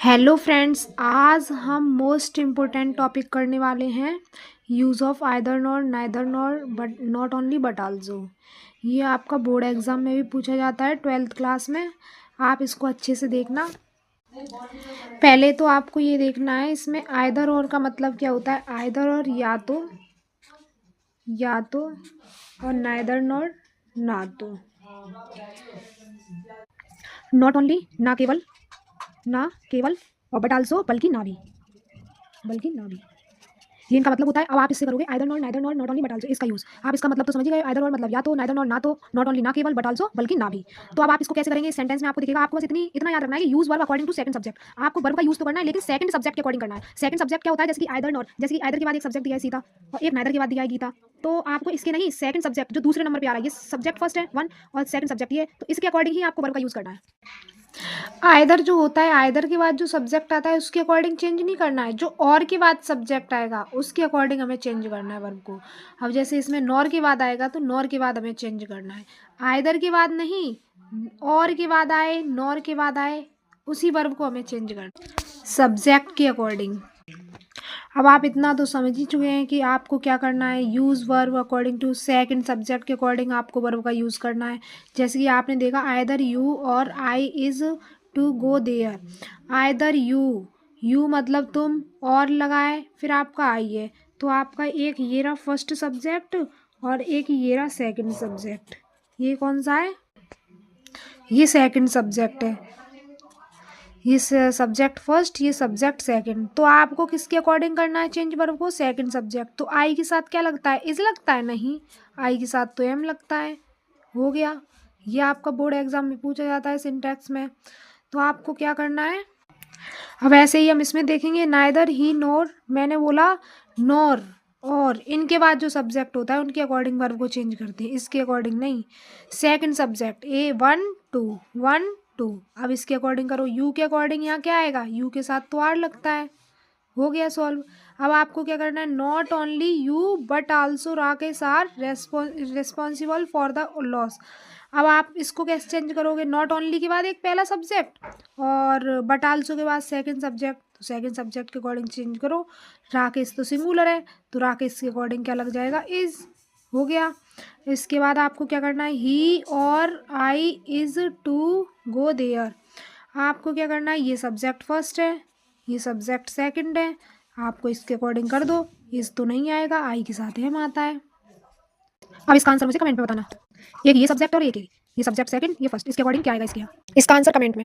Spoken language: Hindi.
हेलो फ्रेंड्स, आज हम मोस्ट इम्पोर्टेंट टॉपिक करने वाले हैं। Use of either nor, neither nor, but not only but also. ये आपका बोर्ड एग्ज़ाम में भी पूछा जाता है 12th क्लास में। आप इसको अच्छे से देखना। पहले तो आपको ये देखना है इसमें आइदर और का मतलब क्या होता है। आइदर और या तो और नाइदर नॉर ना तो। नॉट ओनली ना केवल और बट आल्सो बल्कि ना भी ये इनका मतलब होता है। अब आप इससे करोगे either nor, neither nor, not only but also, इसका यूज़। आप इसका मतलब तो समझ ही गए। आइदर नॉर मतलब या तो, नाइदर नॉर ना तो, नॉट ओनली ना केवल, बट आल्सो बल्कि ना भी। तो अब आप इसको कैसे करेंगे इस सेंटेंस में आपको दिखेगा। आपको बस इतना याद रखना है कि use verb according to second subject. आपको वर्ब का यूज तो करना है लेकिन सेकंड सब्जेक्ट के अकॉर्डिंग करना है। सेकंड सब्जेक्ट क्या होता है, जैसे कि आइदर नॉट, जैसे कि आइदर के बाद एक सब्जेक्ट दिया है सीता और एक नाइदर के बाद दिया है गीता। तो आपको इसके नहीं, सेकंड सब्जेक्ट जो दूसरे नंबर पे आ रहा है, ये सब्जेक्ट फर्स्ट है वन और सेकंड सब्जेक्ट ये, तो इसके अकॉर्डिंग ही आपको वर्ब का यूज करना है। आइदर जो होता है, आइदर के बाद जो सब्जेक्ट आता है उसके अकॉर्डिंग चेंज नहीं करना है। जो और के बाद सब्जेक्ट आएगा उसके अकॉर्डिंग हमें चेंज करना है वर्ब को। अब जैसे इसमें नॉर के बाद आएगा तो नॉर के बाद हमें चेंज करना है। आइदर के बाद नहीं, और के बाद आए, नॉर के बाद आए, उसी वर्ब को हमें चेंज करना है सब्जेक्ट के अकॉर्डिंग। अब आप इतना तो समझ ही चुके हैं कि आपको क्या करना है। Use verb according to second subject के अकॉर्डिंग आपको वर्ब का यूज़ करना है। जैसे कि आपने देखा either you or I is to go there. Either you मतलब तुम, और लगाए फिर आपका आई है, तो आपका एक ये रहा फर्स्ट सब्जेक्ट और एक ये रहा सेकंड सब्जेक्ट। ये कौन सा है, ये सेकंड सब्जेक्ट है। ये सब्जेक्ट फर्स्ट, ये सब्जेक्ट सेकंड। तो आपको किसके अकॉर्डिंग करना है चेंज वर्ब को, सेकंड सब्जेक्ट। तो आई के साथ क्या लगता है, इज लगता है, नहीं, आई के साथ तो एम लगता है। हो गया। ये आपका बोर्ड एग्जाम में पूछा जाता है सिंटैक्स में। तो आपको क्या करना है, अब ऐसे ही हम इसमें देखेंगे नाइदर ही नोर, मैंने बोला नोर, और इनके बाद जो सब्जेक्ट होता है उनके अकॉर्डिंग वर्ब को चेंज करते हैं, इसके अकॉर्डिंग नहीं। सेकंड सब्जेक्ट ए वन टू, वन टू, अब इसके अकॉर्डिंग करो। यू के अकॉर्डिंग यहाँ क्या आएगा, यू के साथ तो आर लगता है। हो गया सॉल्व। अब आपको क्या करना है, not only you but also Rakesh are responsible for the loss. अब आप इसको कैसे चेंज करोगे, नॉट ओनली के बाद एक पहला सब्जेक्ट और बट आल्सो के बाद सेकंड सब्जेक्ट, तो सेकंड सब्जेक्ट के अकॉर्डिंग चेंज करो। राकेश तो सिंगुलर है तो राकेश के अकॉर्डिंग क्या लग जाएगा, इज। हो गया। इसके बाद आपको क्या करना है, ही और I is to go there. आपको क्या करना है, ये सब्जेक्ट फर्स्ट है, ये सब्जेक्ट सेकंड है, आपको इसके अकॉर्डिंग कर दो। इस तो नहीं आएगा, आई के साथ एम आता है। अब इसका आंसर मुझे कमेंट में बताना। एक ये सब्जेक्ट और एक ये सब्जेक्ट सेकंड, ये फर्स्ट, इसके अकॉर्डिंग क्या आएगा इसके यहाँ, इसका आंसर कमेंट में।